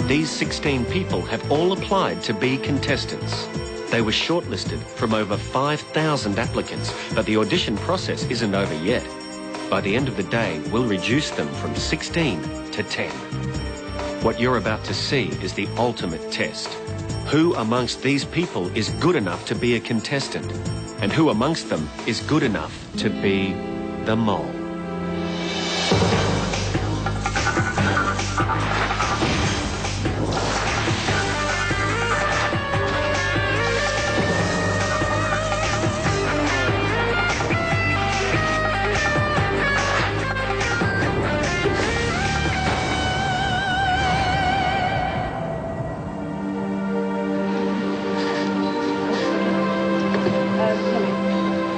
these 16 people have all applied to be contestants. They were shortlisted from over 5,000 applicants, but the audition process isn't over yet. By the end of the day, we'll reduce them from 16 to 10. What you're about to see is the ultimate test. Who amongst these people is good enough to be a contestant? And who amongst them is good enough to be the mole?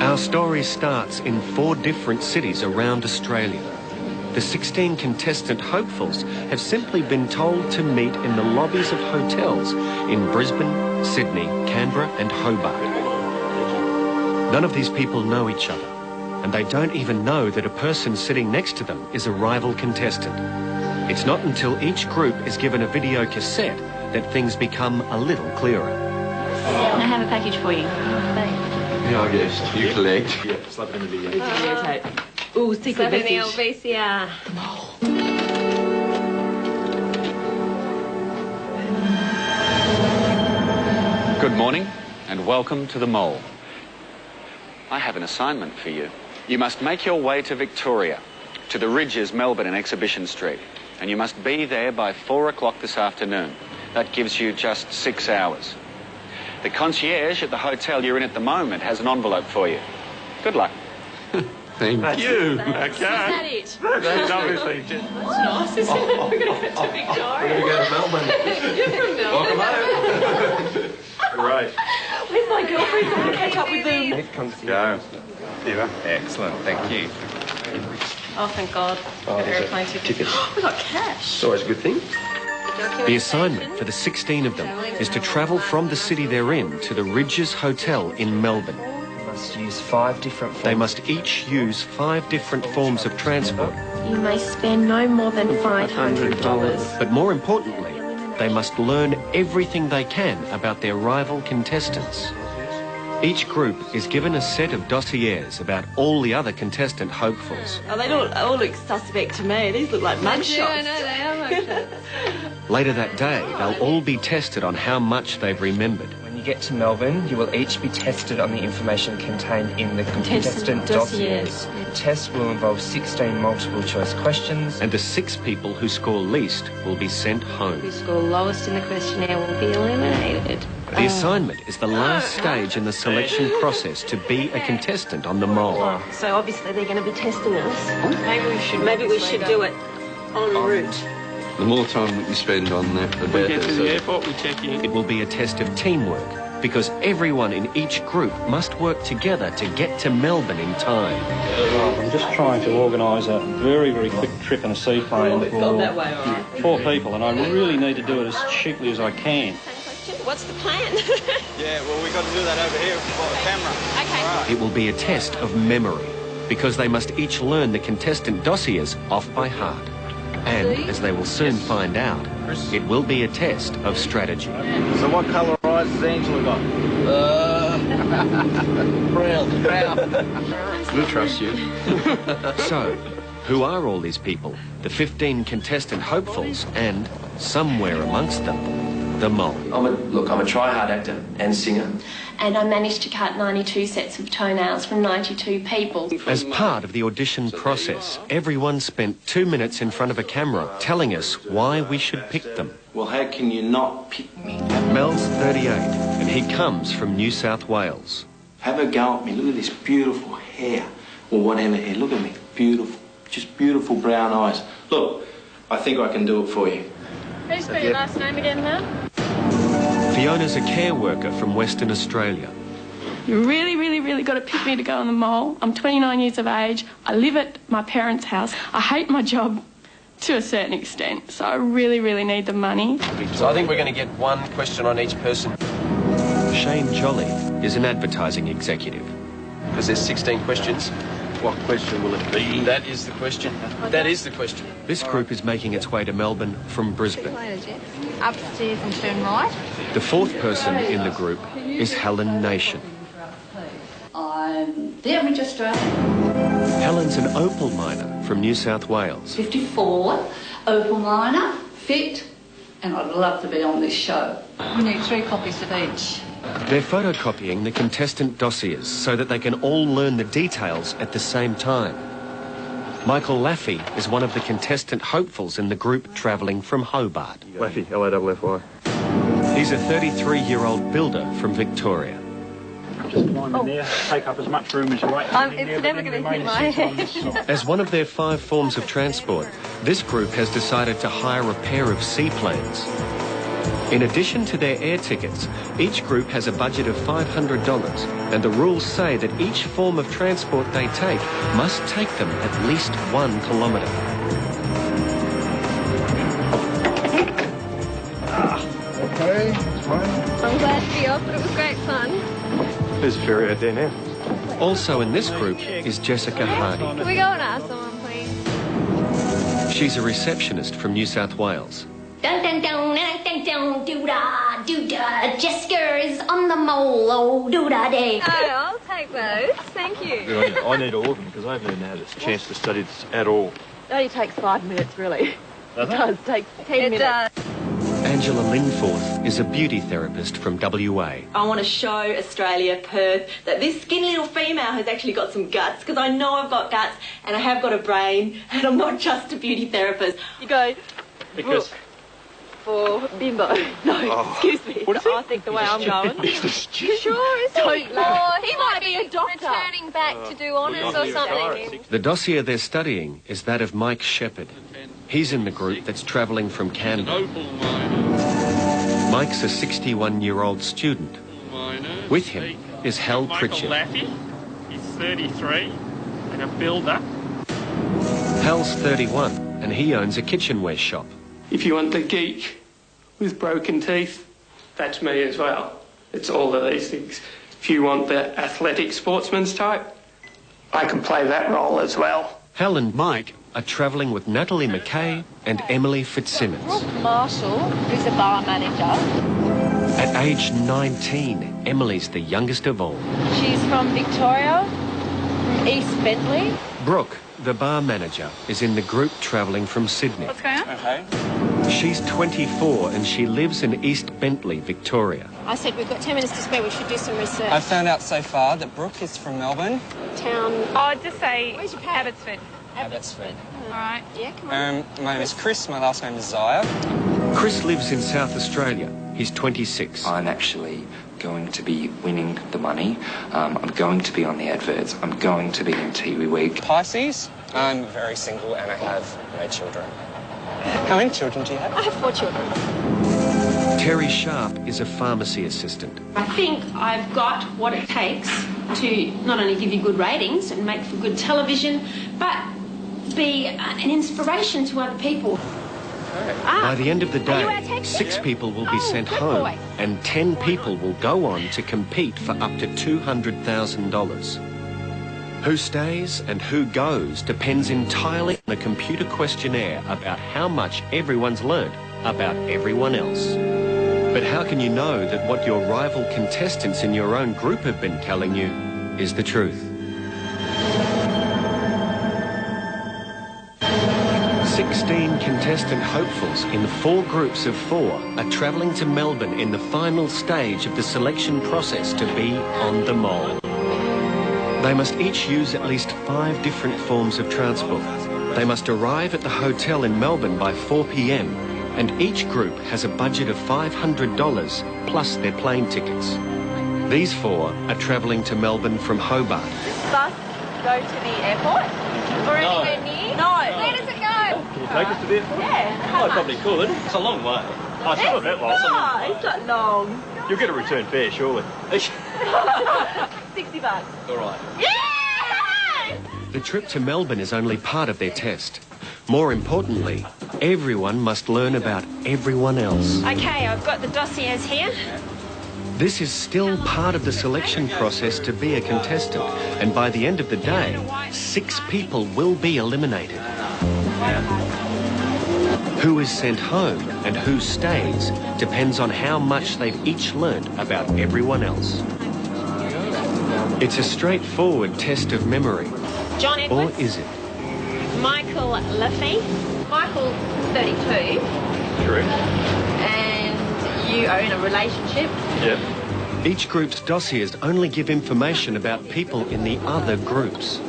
Our story starts in 4 different cities around Australia. The 16 contestant hopefuls have simply been told to meet in the lobbies of hotels in Brisbane, Sydney, Canberra and Hobart. None of these people know each other, and they don't even know that a person sitting next to them is a rival contestant. It's not until each group is given a video cassette that things become a little clearer. I have a package for you. Thanks. Yeah, I guess. You collect. Yeah, slap it in the video. Videotape. Ooh, secret message. Slap in the VCR. Good morning and welcome to The Mole. I have an assignment for you. You must make your way to Victoria, to the Ridges, Melbourne and Exhibition Street. And you must be there by 4 o'clock this afternoon. That gives you just 6 hours. The concierge at the hotel you're in at the moment has an envelope for you. Good luck. Thank you. Is that it? That's obviously just... That's nice, isn't it? We're going to go to Victoria. We're going to go to Melbourne. You're from Melbourne. Welcome home. Great. Where's my girlfriend? I want to catch up with them. It comes to Go. you. Excellent, thank you. Oh, thank God. Got airplane tickets. We got cash. It's always a good thing. The assignment for the 16 of them is to travel from the city they're in to the Ridges Hotel in Melbourne. Must use 5 different forms. They must each use 5 different forms of transport. You may spend no more than $500. But more importantly, they must learn everything they can about their rival contestants. Each group is given a set of dossiers about all the other contestant hopefuls. Oh, they all look suspect to me. These look like mugshots. I know, they are mugshots. Later that day, they'll all be tested on how much they've remembered. When you get to Melbourne, you will each be tested on the information contained in the contestant dossiers. The test will involve 16 multiple choice questions. And the 6 people who score least will be sent home. Who score lowest in the questionnaire will be eliminated. The assignment is the last stage in the selection process to be a contestant on The Mole. So obviously they're going to be testing us. Maybe we should do it en route. The more time that you spend on that, the better. We get to the airport, we check in. It will be a test of teamwork, because everyone in each group must work together to get to Melbourne in time. I'm just trying to organise a very, very quick trip in a seaplane for 4 people, and I really need to do it as cheaply as I can. What's the plan? Yeah, well, we've got to do that over here. We've got a camera. Okay. Right. It will be a test of memory, because they must each learn the contestant dossiers off by heart. And, as they will soon find out, it will be a test of strategy. So what colour eyes has Angela got? Brown. We'll trust you. So, who are all these people? The 15 contestant hopefuls and, somewhere amongst them, the mole. I'm a try-hard actor and singer. And I managed to cut 92 sets of toenails from 92 people. As part of the audition process, everyone spent 2 minutes in front of a camera telling us why we should pick them. Well, how can you not pick me? Mel's 38, and he comes from New South Wales. Have a go at me. Look at this beautiful hair, or whatever hair. Look at me. Beautiful. Just beautiful brown eyes. Look, I think I can do it for you. Can you spell your last name again, Mel? Fiona's a care worker from Western Australia. You really got to pick me to go on The Mole. I'm 29 years of age. I live at my parents' house. I hate my job to a certain extent, so I really need the money. So I think we're going to get 1 question on each person. Shane Jolly is an advertising executive. Because there's 16 questions. What question will it be? That is the question. That is the question. This group is making its way to Melbourne from Brisbane. Upstairs and turn right. The fourth person in the group is Helen Nation. I'm the average Australian. Helen's an opal miner from New South Wales. 54, opal miner, fit, and I'd love to be on this show. We need 3 copies of each. They're photocopying the contestant dossiers so that they can all learn the details at the same time. Michael Laffey is one of the contestant hopefuls in the group travelling from Hobart. Laffey, L-A-F-F-Y. He's a 33-year-old builder from Victoria. Just climb in there, take up as much room as you like. It's never going to hit my head. As one of their 5 forms of transport, this group has decided to hire a pair of seaplanes. In addition to their air tickets, each group has a budget of $500, and the rules say that each form of transport they take must take them at least 1 kilometre. Okay, it's mine. I'm glad to be off, but it was great fun. There's a ferry out there now. Also in this group is Jessica Hardy. Can we go and ask someone, please? She's a receptionist from New South Wales. Dun dun dun dun dun doo-da doo-da. Jessica is on the mole, oh doo-da day. Oh, I'll take those. Thank you. I need all of them because I haven't even had a chance to study this at all. It only takes 5 minutes, really. Does It does take 10 minutes. Angela Linforth is a beauty therapist from WA. I want to show Australia, Perth, that this skinny little female has actually got some guts, because I know I've got guts and I have got a brain and I'm not just a beauty therapist. You go... Because... For bimbo. No, excuse me. What is I think the way I'm going. Sure, is he? Or he might be a doctor. Returning back to do honours or something. The dossier they're studying is that of Mike Shepherd. He's in the group that's travelling from Canberra. Mike's a 61-year-old student. With him is Hal Pritchard. Michael Laffey, he's 33 and a builder. Hal's 31 and he owns a kitchenware shop. If you want the geek with broken teeth, that's me as well. It's all of these things. If you want the athletic sportsman's type, I can play that role as well. Hal and Mike are travelling with Natalie McKay and Emily Fitzsimmons. Brooke Marshall, who's a bar manager. At age 19, Emily's the youngest of all. She's from Victoria, from East Bentley. Brooke, the bar manager, is in the group travelling from Sydney. What's going on? Okay. She's 24 and she lives in East Bentley, Victoria. I said we've got 10 minutes to spare, we should do some research. I've found out so far that Brooke is from Melbourne. Town... I'd just say Where's your pad? Abbotsford. Abbotsford. All right. Yeah, come on. My name is Chris, my last name is Zaya. Chris lives in South Australia. He's 26. I'm actually going to be winning the money. I'm going to be on the adverts. I'm going to be in TV Week. Pisces. I'm very single and I have no children. How many children do you have? I have 4 children. Terry Sharp is a pharmacy assistant. I think I've got what it takes to not only give you good ratings and make for good television, but be an inspiration to other people. By the end of the day, 6 people will be sent home and 10 people will go on to compete for up to $200,000. Who stays and who goes depends entirely on the computer questionnaire about how much everyone's learned about everyone else. But how can you know that what your rival contestants in your own group have been telling you is the truth? 16 contestant hopefuls in 4 groups of 4 are travelling to Melbourne in the final stage of the selection process to be on the mole. They must each use at least 5 different forms of transport. They must arrive at the hotel in Melbourne by 4 p.m. and each group has a budget of $500 plus their plane tickets. These 4 are travelling to Melbourne from Hobart. Does this bus go to the airport? Or anywhere near? No. Where does it go? Can you take us to the airport? Yeah. I probably could. It's a long way. Oh, it's not that long. No, it's not long. You'll get a return fare, surely. $60. All right. Yeah! The trip to Melbourne is only part of their test. More importantly, everyone must learn about everyone else. Okay, I've got the dossiers here. This is still part of the selection process to be a contestant, and by the end of the day, 6 people will be eliminated. Who is sent home and who stays depends on how much they've each learnt about everyone else. It's a straightforward test of memory. John Edwards. Or is it? Michael Laffey. Michael, 32. Correct. And you are in a relationship. Yep. Each group's dossiers only give information about people in the other groups.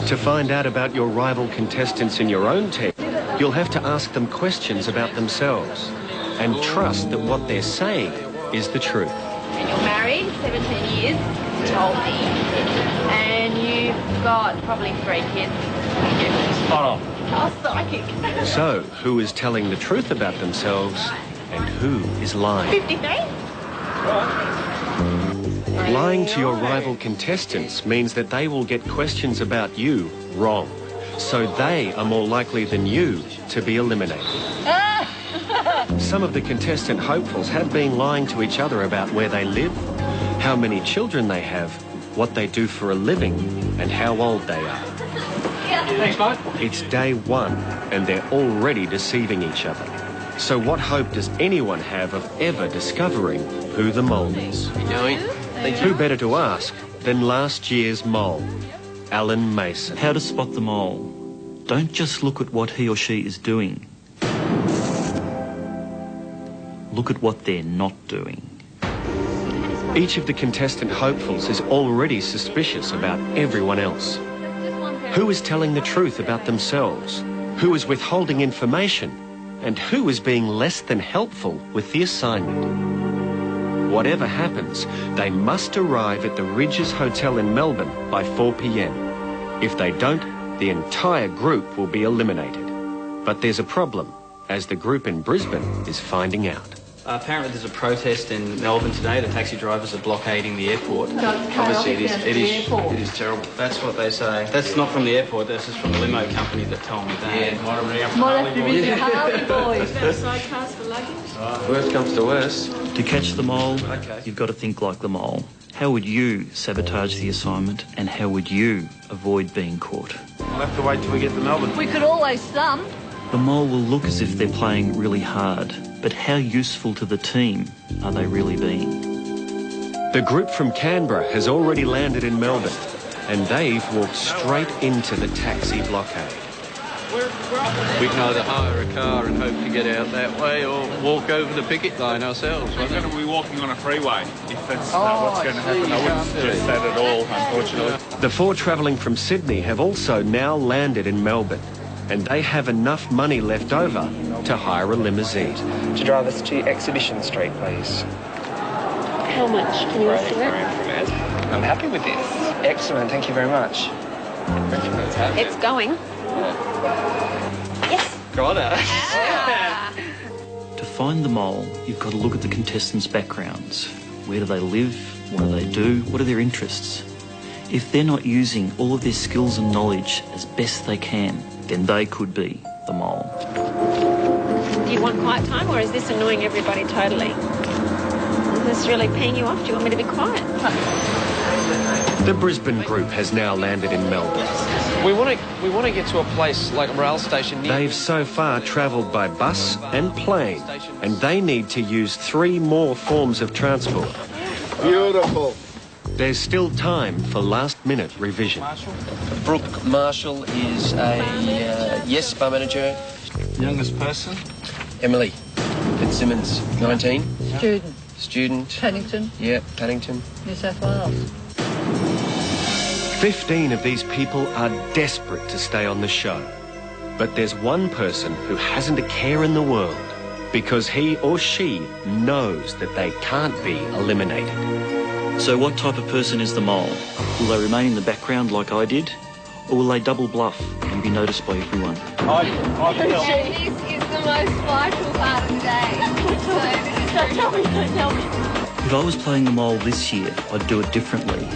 To find out about your rival contestants in your own team, you'll have to ask them questions about themselves and trust that what they're saying is the truth. And you're married, 17 years, you told me. And you've got probably 3 kids. Spot on. Oh, psychic. So, who is telling the truth about themselves and who is lying? 53? Lying to your rival contestants means that they will get questions about you wrong. So they are more likely than you to be eliminated. Some of the contestant hopefuls have been lying to each other about where they live, how many children they have, what they do for a living, and how old they are. Thanks, mate. It's day 1, and they're already deceiving each other. So what hope does anyone have of ever discovering who the mole is? Who better to ask than last year's mole, Alan Mason? How to spot the mole. Don't just look at what he or she is doing. Look at what they're not doing. Each of the contestant hopefuls is already suspicious about everyone else. Who is telling the truth about themselves? Who is withholding information? And who is being less than helpful with the assignment? Whatever happens, they must arrive at the Ridges Hotel in Melbourne by 4 p.m. If they don't, the entire group will be eliminated. But there's a problem, as the group in Brisbane is finding out. Apparently there's a protest in Melbourne today. The taxi drivers are blockading the airport. Obviously it is terrible. That's what they say. That's not from the airport, this is from the limo company that told me that. Yeah, Might have to visit Harley Boys. Sidecars for luggage? Worst comes to worst. To catch the mole, you've got to think like the mole. How would you sabotage the assignment, and how would you avoid being caught? We'll have to wait till we get to Melbourne. We could always thumb. The mole will look as if they're playing really hard, but how useful to the team are they really being? The group from Canberra has already landed in Melbourne, and they've walked straight into the taxi blockade. We can either hire a car and hope to get out that way, or walk over the picket line ourselves. We're going to be walking on a freeway, if that's what's going to happen. I wouldn't suggest that at all, unfortunately. The 4 travelling from Sydney have also now landed in Melbourne, and they have enough money left over to hire a limousine. To drive us to Exhibition Street, please. How much can you estimate? I'm happy with this. Excellent, thank you very much. It's going. Yes. Got it. To find the mole, you've got to look at the contestants' backgrounds. Where do they live? What do they do? What are their interests? If they're not using all of their skills and knowledge as best they can, then they could be the mole. Do you want quiet time, or is this annoying everybody totally? Is this really peeing you off? Do you want me to be quiet? The Brisbane group has now landed in Melbourne. We want to get to a place like a rail station near... They've so far travelled by bus and plane, and they need to use 3 more forms of transport. Beautiful. There's still time for last-minute revision. Brooke Marshall is a yes bar manager. Youngest person? Emily Fitzsimmons, 19. Student. Paddington. Yeah, Paddington. New South Wales. 15 of these people are desperate to stay on the show. But there's one person who hasn't a care in the world because he or she knows that they can't be eliminated. So what type of person is the mole? Will they remain in the background like I did? Or will they double bluff and be noticed by everyone? This is the most vital part of the day. So Don't tell me. If I was playing the mole this year, I'd do it differently.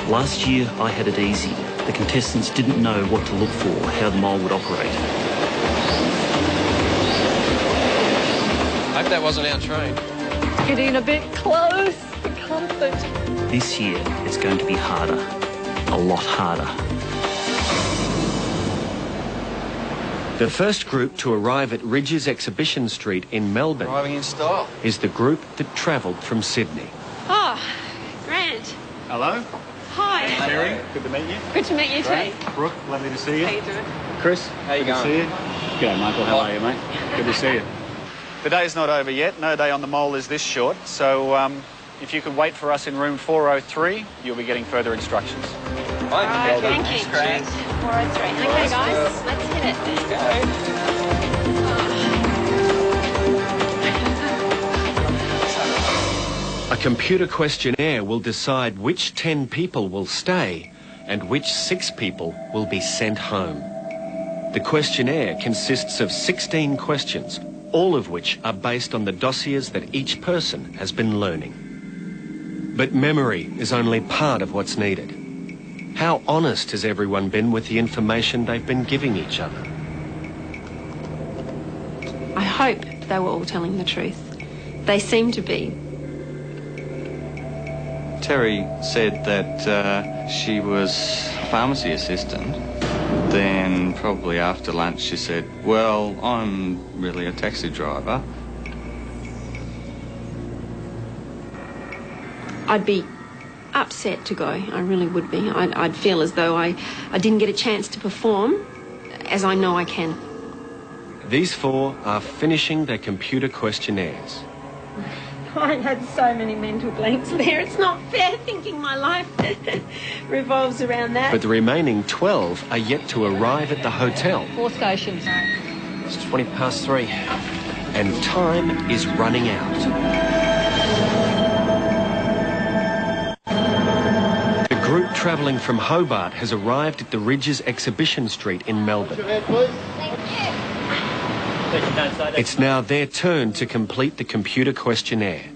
Last year, I had it easy. The contestants didn't know what to look for, how the mole would operate. I hope that wasn't our train. Getting a bit close for comfort. This year, it's going to be harder. A lot harder. The first group to arrive at Ridges Exhibition Street in Melbourne Arriving in style. is the group that travelled from Sydney. Oh, Grant. Hello. Hi. Terry, good to meet you. Good to meet you too. Brooke, lovely to see you. How you doing? Chris, How you good going? to see you. G'day, Michael. How are you, mate? Good to see you. The day's not over yet. No day on the mole is this short. So if you could wait for us in room 403, you'll be getting further instructions. All right, thank you. Great. 403. Okay, guys, let's hit it. Let's A computer questionnaire will decide which 10 people will stay and which 6 people will be sent home. The questionnaire consists of 16 questions, all of which are based on the dossiers that each person has been learning. But memory is only part of what's needed. How honest has everyone been with the information they've been giving each other? I hope they were all telling the truth. They seem to be. Terry said that she was a pharmacy assistant. Then probably after lunch she said, well, I'm really a taxi driver. I'd be upset to go. I really would be. I'd feel as though I didn't get a chance to perform, as I know I can. These 4 are finishing their computer questionnaires. I had so many mental blanks there. It's not fair thinking my life revolves around that. But the remaining 12 are yet to arrive at the hotel. 4 stations. It's 3:20. And time is running out. The group travelling from Hobart has arrived at the Ridges Exhibition Street in Melbourne. It's now their turn to complete the computer questionnaire.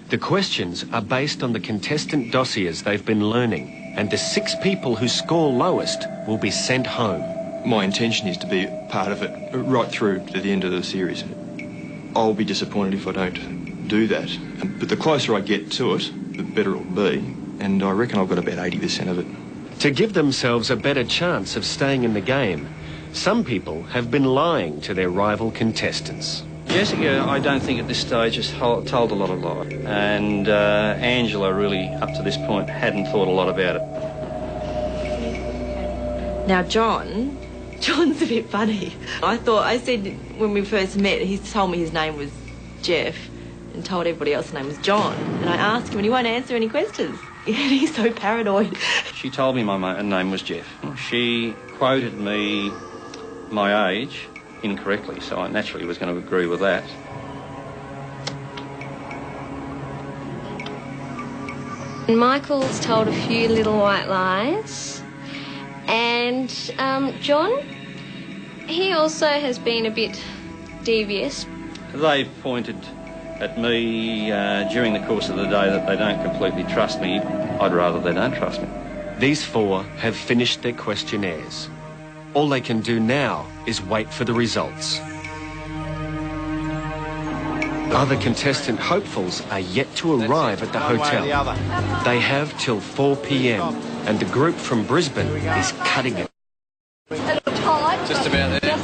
The questions are based on the contestant dossiers they've been learning, and the 6 people who score lowest will be sent home. My intention is to be part of it right through to the end of the series. I'll be disappointed if I don't do that. But the closer I get to it, the better it'll be. And I reckon I've got about 80% of it. To give themselves a better chance of staying in the game, some people have been lying to their rival contestants. Jessica, I don't think at this stage has told a lot of lies. And Angela really, up to this point, hadn't thought a lot about it. Now, John's a bit funny. I said when we first met, he told me his name was Jeff and told everybody else his name was John. And I asked him and he won't answer any questions. He's so paranoid. She told me my name was Jeff. She quoted me my age incorrectly, so I naturally was going to agree with that. Michael's told a few little white lies. And John, he also has been a bit devious. They've pointed at me during the course of the day that they don't completely trust me. I'd rather they don't trust me. These 4 have finished their questionnaires. All they can do now is wait for the results. Other contestant hopefuls are yet to arrive at the hotel. They have till 4 p.m. and the group from Brisbane is cutting it. Just about there.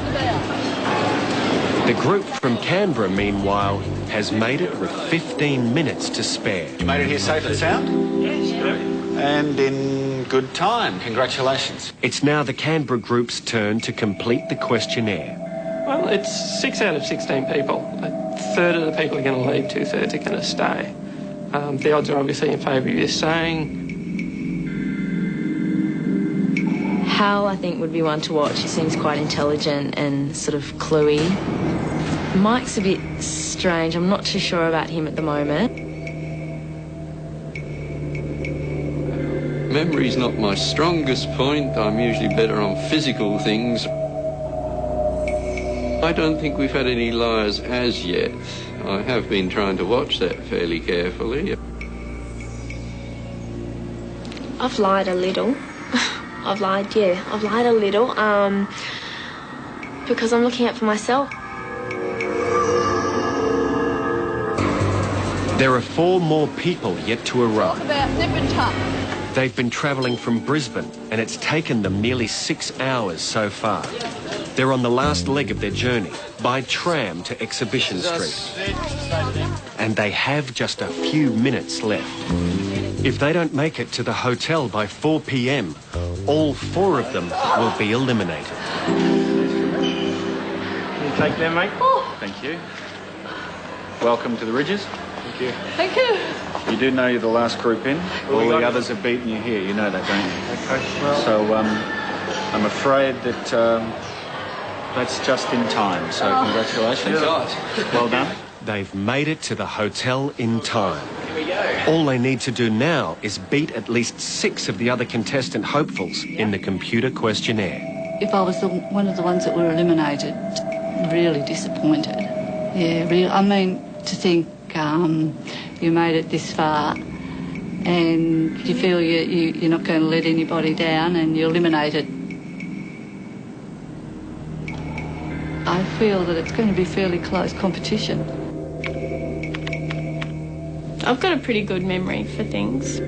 The group from Canberra, meanwhile, has made it with 15 minutes to spare. You made it here safe and sound? Yes, And in good time. Congratulations. It's now the Canberra group's turn to complete the questionnaire. Well, it's 6 out of 16 people. A third of the people are going to leave, 2/3 are going to stay. The odds are obviously in favour of you staying. Hal, I think, would be one to watch. He seems quite intelligent and sort of cluey. Mike's a bit strange. I'm not too sure about him at the moment. Memory's not my strongest point. I'm usually better on physical things. I don't think we've had any liars as yet. I have been trying to watch that fairly carefully. I've lied a little. I've lied a little, because I'm looking out for myself. There are 4 more people yet to arrive. About nip and tuck. They've been travelling from Brisbane, and it's taken them nearly 6 hours so far. They're on the last leg of their journey, by tram to Exhibition Street. And they have just a few minutes left. If they don't make it to the hotel by 4 p.m, all 4 of them will be eliminated. You take them, mate? Oh. Thank you. Welcome to the Ridges. Thank you. Thank you. You do know you're the last group in. All the others have beaten you here. You know that, don't you? Okay. Well, so I'm afraid that that's just in time. So congratulations. Well done. They've made it to the hotel in time. Here we go. All they need to do now is beat at least 6 of the other contestant hopefuls in the computer questionnaire. If I was one of the ones that were eliminated, really disappointed. Yeah, really. I mean, to think you made it this far and you feel you're not going to let anybody down and you're eliminated. I feel that it's going to be fairly close competition. I've got a pretty good memory for things.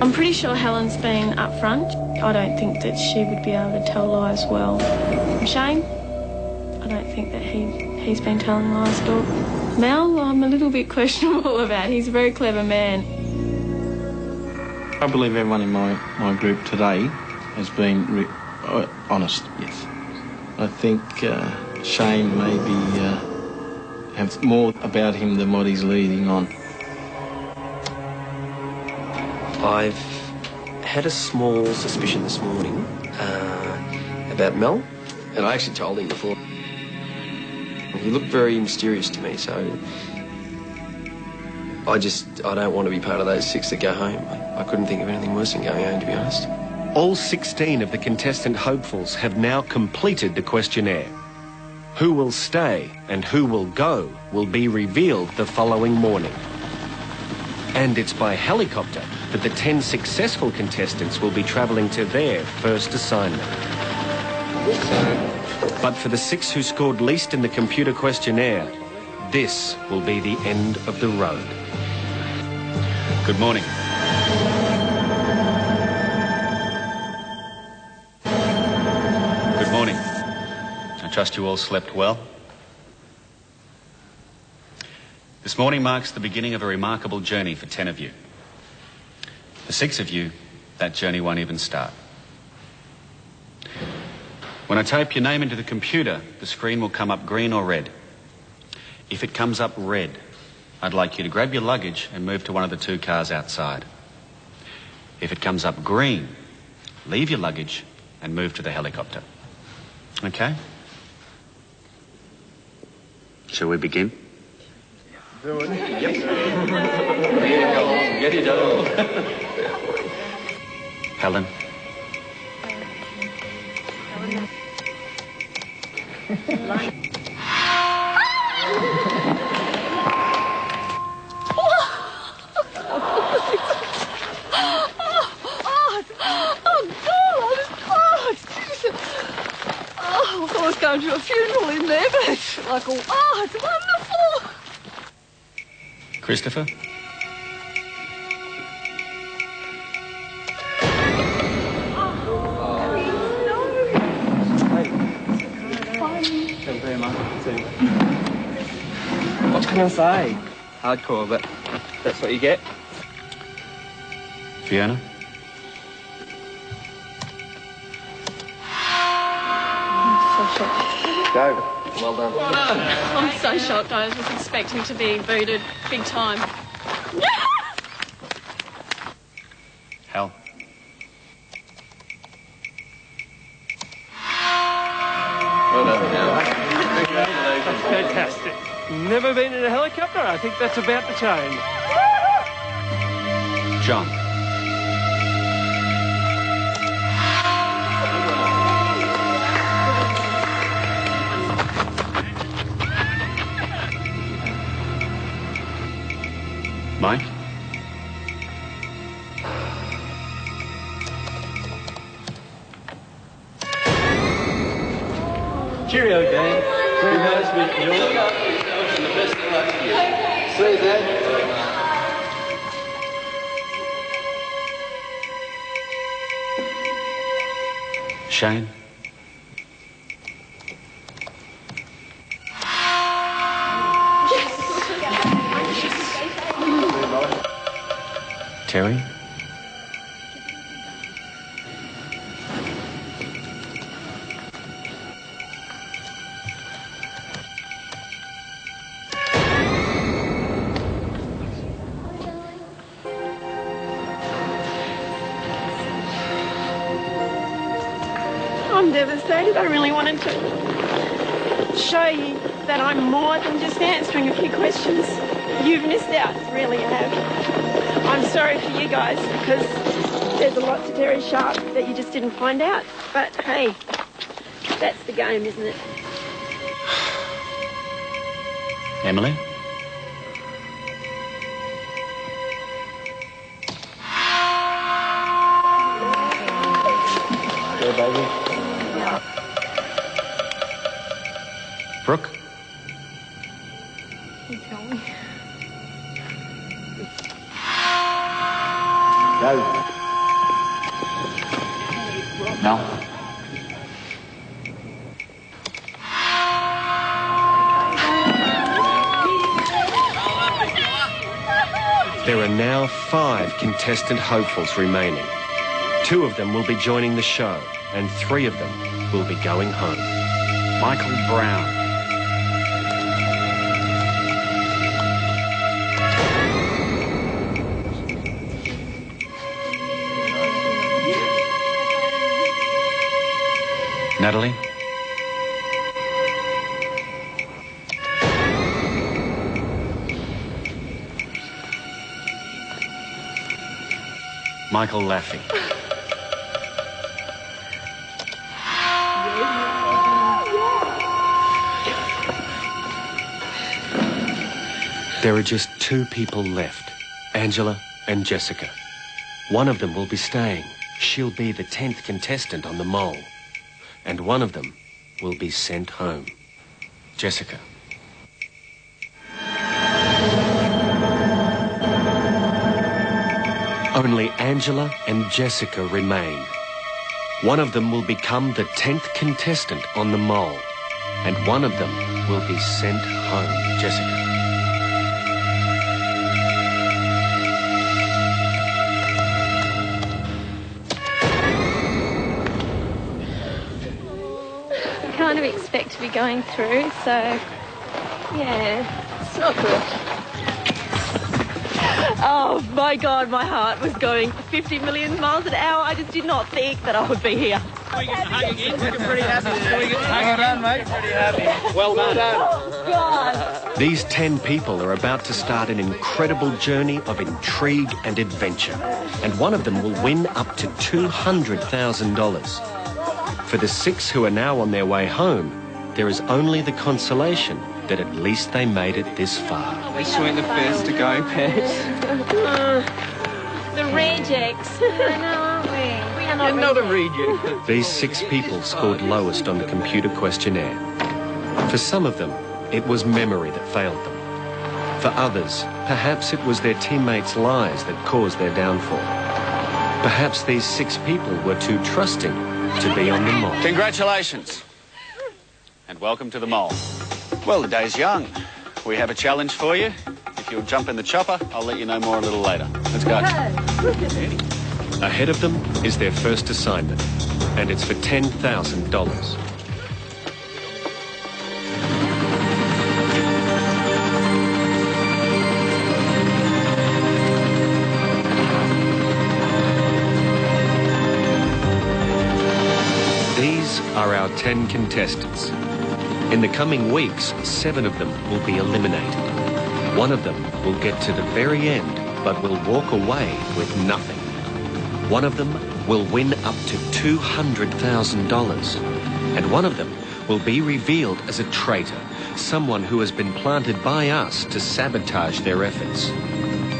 I'm pretty sure Helen's been up front. I don't think that she would be able to tell lies well. Shane, I don't think that he's been telling lies at all. Mel, I'm a little bit questionable about. He's a very clever man. I believe everyone in my group today has been honest, yes. I think Shane maybe has more about him than what he's leading on. I've had a small suspicion this morning about Mel, and I actually told him before. He looked very mysterious to me, so I don't want to be part of those 6 that go home. I couldn't think of anything worse than going home, to be honest. All 16 of the contestant hopefuls have now completed the questionnaire. Who will stay and who will go will be revealed the following morning. And it's by helicopter that the 10 successful contestants will be travelling to their first assignment. But for the 6 who scored least in the computer questionnaire, this will be the end of the road. Good morning. Good morning. I trust you all slept well. This morning marks the beginning of a remarkable journey for 10 of you. For 6 of you, that journey won't even start. When I type your name into the computer, the screen will come up green or red. If it comes up red, I'd like you to grab your luggage and move to one of the 2 cars outside. If it comes up green, leave your luggage and move to the helicopter. Okay? Shall we begin? Do it. Yep. Get it done. Helen. I thought I was going to a funeral in there, but it's like, oh, it's wonderful. Christopher? What can I say? Hardcore, but that's what you get. Fiona? Go. Well done. I'm so shocked. I was expecting to be booted big time. Hal? Well done, That's fantastic. Never been in a helicopter. I think that's about to change. John? Mike? Cheerio, gang. Very nice meeting you. And the best of luck to you. See you, Dad. Shane? Terry? I'm devastated. I really wanted to show you that I'm more than just answering a few questions. You've missed out, really have. I'm sorry for you guys because there's a lot to Terry Sharp that you just didn't find out. But hey, that's the game, isn't it? Emily? Go, baby. Brooke? You tell me. Go. No. There are now 5 contestant hopefuls remaining. 2 of them will be joining the show, and 3 of them will be going home. Michael Brown. Natalie? Michael Laffey. There are just 2 people left, Angela and Jessica. One of them will be staying. She'll be the 10th contestant on the mole. And one of them will be sent home. Jessica. Only Angela and Jessica remain. One of them will become the 10th contestant on the mole. And one of them will be sent home. Jessica. Kind of expect to be going through, so yeah, it's not good. Oh my God, my heart was going 50 million miles an hour. I just did not think that I would be here. Looking pretty happy. Well done, mate. Pretty happy. Well done. Oh God. These 10 people are about to start an incredible journey of intrigue and adventure. And one of them will win up to $200,000. For the 6 who are now on their way home, there is only the consolation that at least they made it this far. At least you weren't the first to go, Pet. The rejects. I know, aren't we? We are Not a reject. These 6 people scored lowest on the computer questionnaire. For some of them, it was memory that failed them. For others, perhaps it was their teammates' lies that caused their downfall. Perhaps these 6 people were too trusting to be on the mole. Congratulations. And welcome to the mole. Well, the day's young. We have a challenge for you. If you'll jump in the chopper, I'll let you know more a little later. Let's go. Ahead of them is their first assignment, and it's for $10,000. These are our 10 contestants. In the coming weeks, 7 of them will be eliminated. One of them will get to the very end, but will walk away with nothing. One of them will win up to $200,000. And one of them will be revealed as a traitor, someone who has been planted by us to sabotage their efforts.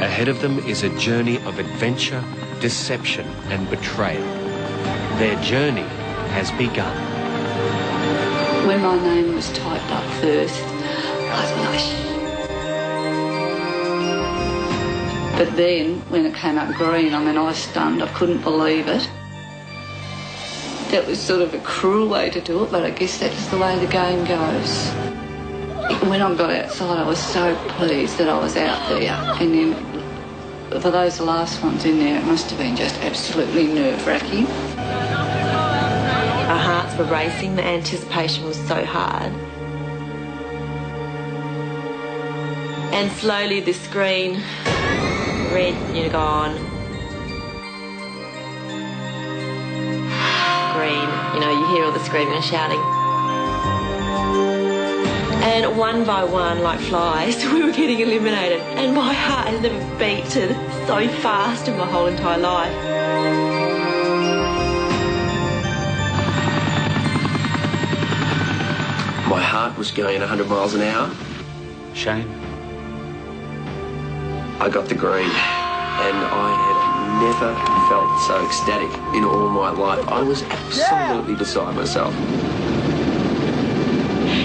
Ahead of them is a journey of adventure, deception, and betrayal. Their journey has begun. When my name was typed up first, I thought, but then when it came up green, I mean, I was stunned. I couldn't believe it. That was sort of a cruel way to do it, but I guess that's the way the game goes. When I got outside, I was so pleased that I was out there. And then for those last ones in there, it must have been just absolutely nerve-wracking. Our hearts were racing, the anticipation was so hard. And slowly the screen, red, you're gone. Green, you know, you hear all the screaming and shouting. And one by one, like flies, we were getting eliminated. And my heart has never beaten so fast in my whole entire life. My heart was going 100 miles an hour. Shane? I got the green, and I had never felt so ecstatic in all my life. I was absolutely beside myself.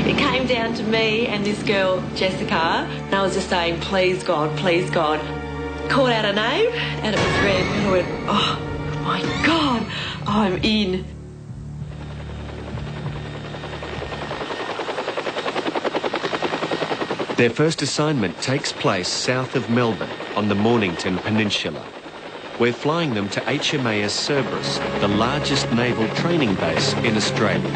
It came down to me and this girl, Jessica, and I was just saying, please God, please God. Called out her name, and it was red, and I went, oh my God, I'm in. Their first assignment takes place south of Melbourne on the Mornington Peninsula. We're flying them to HMAS Cerberus, the largest naval training base in Australia.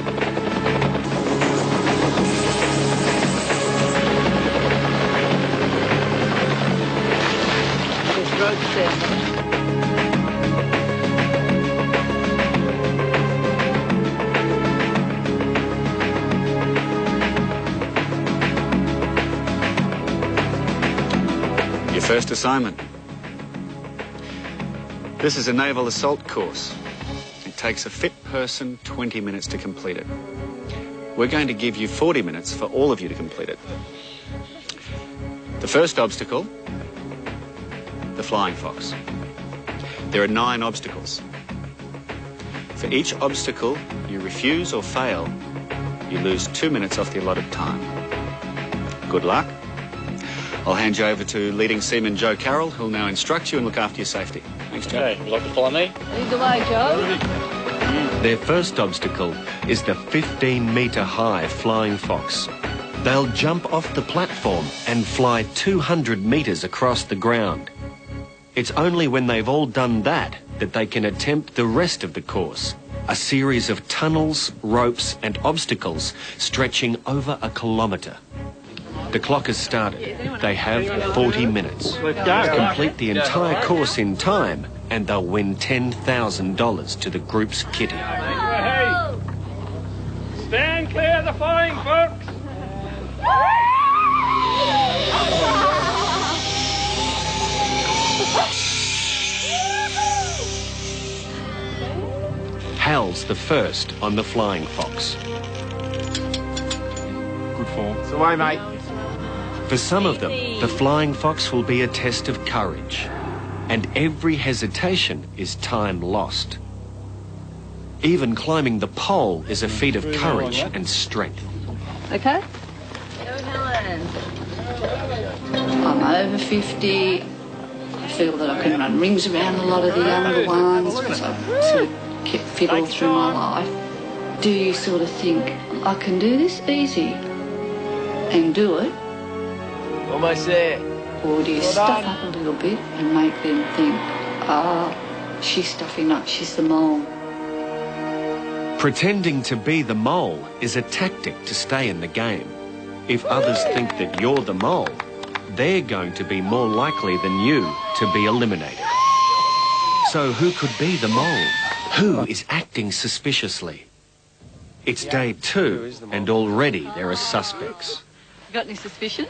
Your first assignment. This is a naval assault course. It takes a fit person 20 minutes to complete it. We're going to give you 40 minutes for all of you to complete it. The first obstacle, the flying fox. There are 9 obstacles. For each obstacle you refuse or fail, you lose 2 minutes off the allotted time. Good luck. I'll hand you over to leading seaman Joe Carroll, who'll now instruct you and look after your safety. Thanks, Joe. Okay, would you like to follow me? Lead the way, Joe. Their first obstacle is the 15-metre-high flying fox. They'll jump off the platform and fly 200 metres across the ground. It's only when they've all done that that they can attempt the rest of the course, a series of tunnels, ropes and obstacles stretching over a kilometre. The clock has started. They have 40 minutes to complete the entire course in time, and they'll win $10,000 to the group's kitty. Hey! Stand clear of the flying fox! Hal's the first on the flying fox. Good form. It's away, mate. For some of them, the flying fox will be a test of courage, and every hesitation is time lost. Even climbing the pole is a feat of courage and strength. Okay? Go, Helen. I'm over 50. I feel that I can run rings around a lot of the younger ones because I've sort of kept fit all through my life. Do you sort of think, I can do this easy and do it? Almost there. Or do you stuff up a little bit and make them think, she's stuffing up, she's the mole? Pretending to be the mole is a tactic to stay in the game. If others think that you're the mole, they're going to be more likely than you to be eliminated. So who could be the mole? Who is acting suspiciously? It's day 2, and already there are suspects. Got any suspicions?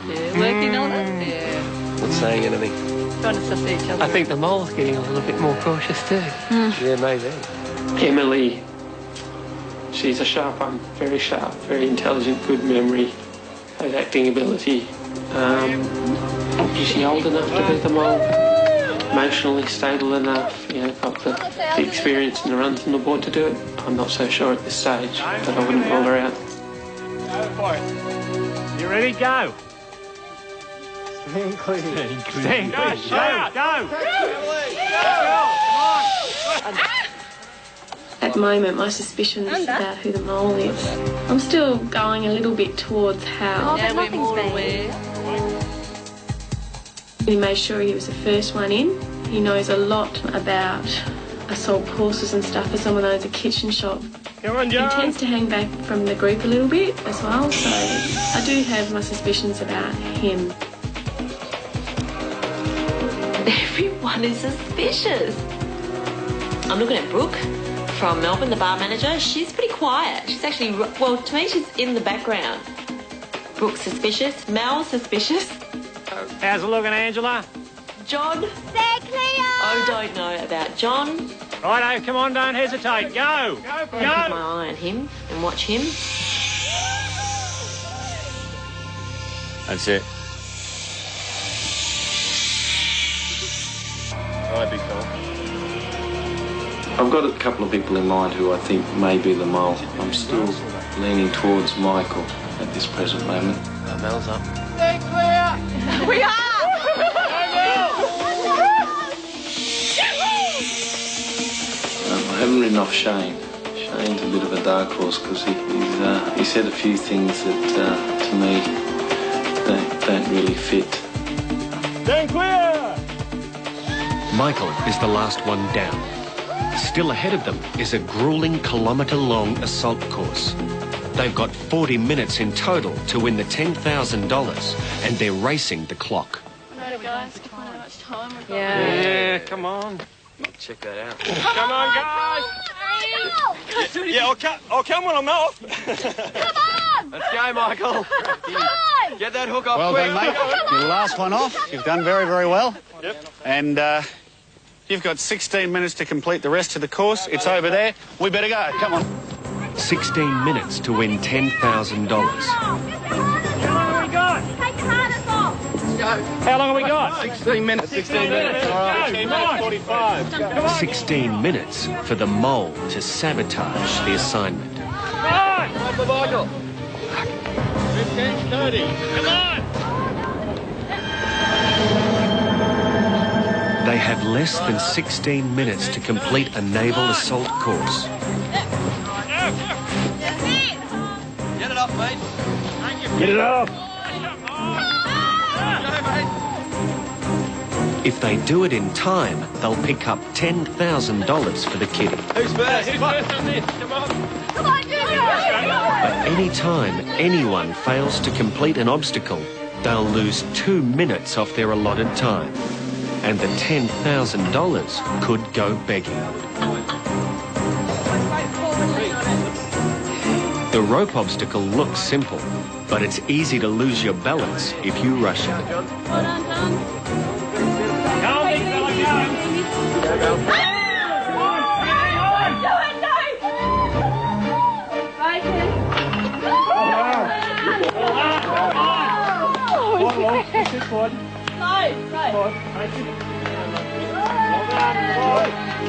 Yeah, working on it? Yeah. Not saying anything. Trying to suss each other. I think the mole's getting a little bit more cautious too. Yeah, maybe. Emily, she's a sharp one, very sharp, very intelligent, good memory, has acting ability. Is she old enough to be the mole? Emotionally stable enough, you know, got the experience and the runs on the board to do it? I'm not so sure at this stage, but I wouldn't rule her out. Go for it. You ready? Go. Stand clear. Stand clear. Go. Go. Go. At the moment, my suspicions about who the mole is. I'm still going a little bit towards how he made sure he was the first one in. He knows a lot about assault courses and stuff for someone that owns a kitchen shop. Come on, John. He tends to hang back from the group a little bit as well, so I do have my suspicions about him. Everyone is suspicious. I'm looking at Brooke from Melbourne, the bar manager. She's pretty quiet. She's actually, well, to me, she's in the background. Brooke's suspicious. Mel's suspicious. How's it looking, Angela? John. Stay clear! I don't know about John. Righto, come on, don't hesitate. Go! Go! I'll keep my eye on him and watch him. That's it. Right, big fella. I've got a couple of people in mind who I think may be the mole. I'm still leaning towards Michael at this present moment. Mel's up. Stay clear! We are! I haven't written off Shane. Shane's a bit of a dark horse because he said a few things that to me don't really fit. Stand clear! Michael is the last one down. Still ahead of them is a grueling kilometre-long assault course. They've got 40 minutes in total to win the $10,000 and they're racing the clock. Yeah, come on. Check that out. Come on, guys! Yeah, I'll come when I'm off. Come on! Let's go, Michael. Come on! Get that hook off Well quick. done, mate. You're the last one off. You've done very, very well. Yep. And you've got 16 minutes to complete the rest of the course. It's over there. We better go. Come on. 16 minutes to win $10,000. How long have we got? Take the harness off! How long have we got? 16 minutes. 16 minutes. All right. 16 minutes, 45. Come on. 16 minutes for the mole to sabotage the assignment. Come on! Come on for Michael. 15:30. Come on! They have less than 16 minutes to complete a naval assault course. Get it off, mate. Get it off. If they do it in time, they'll pick up $10,000 for the kitty. Who's first? Who's first on this? Come on. Come on, Junior! But any time anyone fails to complete an obstacle, they'll lose 2 minutes off their allotted time. And the $10,000 could go begging. The rope obstacle looks simple, but it's easy to lose your balance if you rush it.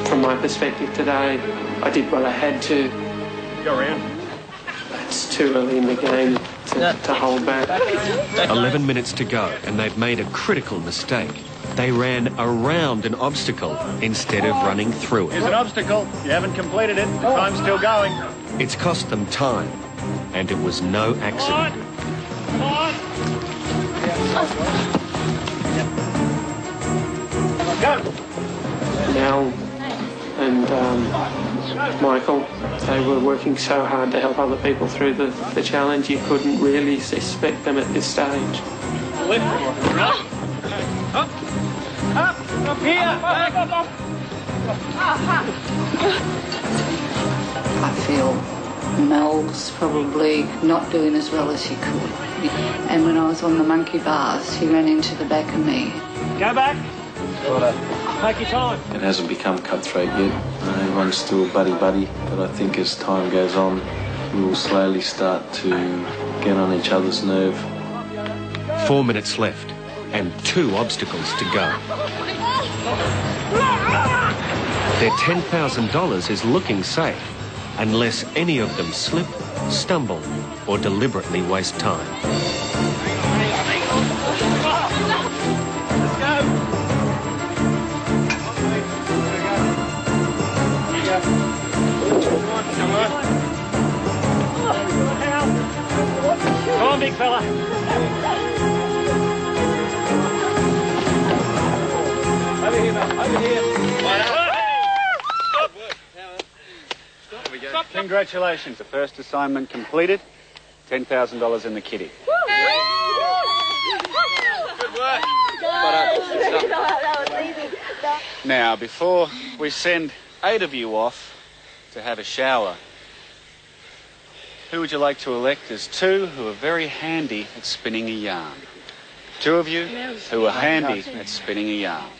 From my perspective today, I did what I had to. Go around. It's too early in the game to hold back. 11 minutes to go, and they've made a critical mistake. They ran around an obstacle instead of running through Here's it. an obstacle. You haven't completed it. The time's still going. It's cost them time, and it was no accident. Come on. Go. Mel and Michael, they were working so hard to help other people through the challenge, you couldn't really suspect them at this stage. Left. Right. Up. Up. Up here. Back. Up. I feel Mel's probably not doing as well as he could. And when I was on the monkey bars, he ran into the back of me. Go back. Take your time. It hasn't become cutthroat yet. Everyone's still buddy-buddy, but I think as time goes on, we will slowly start to get on each other's nerve. 4 minutes left, and 2 obstacles to go. Their $10,000 is looking safe, unless any of them slip, stumble, or deliberately waste time. Congratulations. The first assignment completed. $10,000 in the kitty. Good work. Now, before we send 8 of you off to have a shower, who would you like to elect as 2 who are very handy at spinning a yarn? 2 of you who are handy at spinning a yarn.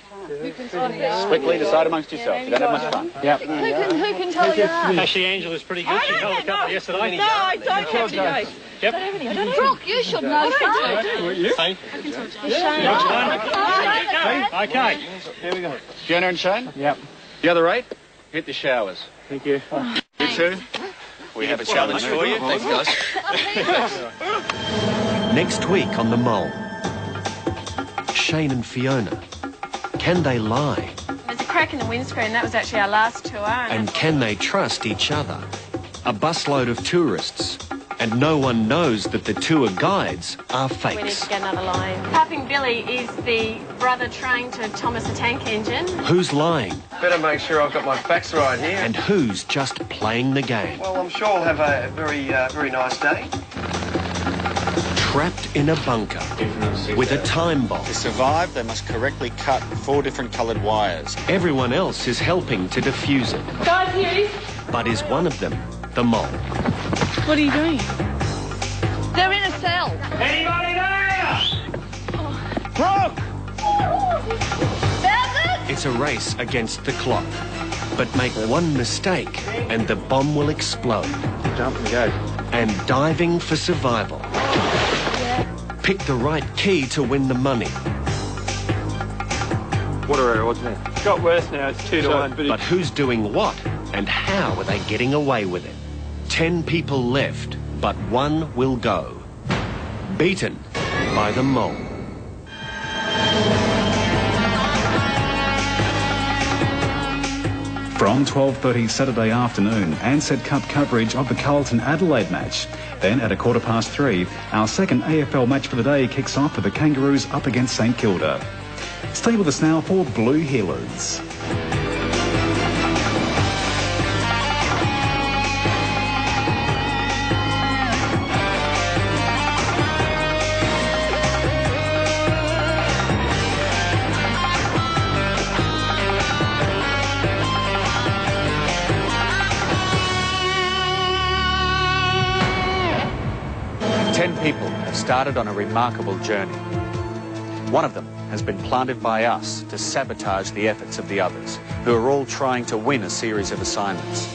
Quickly decide amongst yourselves. You don't have much fun. Yep. Who can tell you that? Actually, Angela's pretty good. She held a couple yesterday. No, I don't have to know. Yep. Brooke, you should know. Shane? Okay. Here we go. Fiona and Shane? Yep. The other 8, hit the showers. Thank you. You 2? We have a challenge for you. Thanks, guys. Next week on The Mole. Shane and Fiona. Can they lie? There's a crack in the windscreen. That was actually our last tour. And can they trust each other? A busload of tourists. And no one knows that the tour guides are fakes. We need to get another line. Puffing Billy is the brother trained to Thomas the Tank Engine. Who's lying? Better make sure I've got my facts right here. And who's just playing the game? Well, I'm sure I'll have a very nice day. Trapped in a bunker with a time bomb. To survive, they must correctly cut 4 different coloured wires. Everyone else is helping to defuse it. Guys, here it is. But is one of them the mole? What are you doing? They're in a cell. Anybody there? Brooke! It's a race against the clock. But make one mistake and the bomb will explode. Jump and go. And diving for survival. Pick the right key to win the money. What are our odds now? It's got worse now. It's 2 to 1. But who's doing what? And how are they getting away with it? 10 people left, but 1 will go. Beaten by the mole. From 12:30 Saturday afternoon, Ansett Cup coverage of the Carlton-Adelaide match. Then at 3:15, our second AFL match for the day kicks off with the Kangaroos up against St Kilda. Stay with us now for Blue Healers. People have started on a remarkable journey. One of them has been planted by us to sabotage the efforts of the others, who are all trying to win a series of assignments.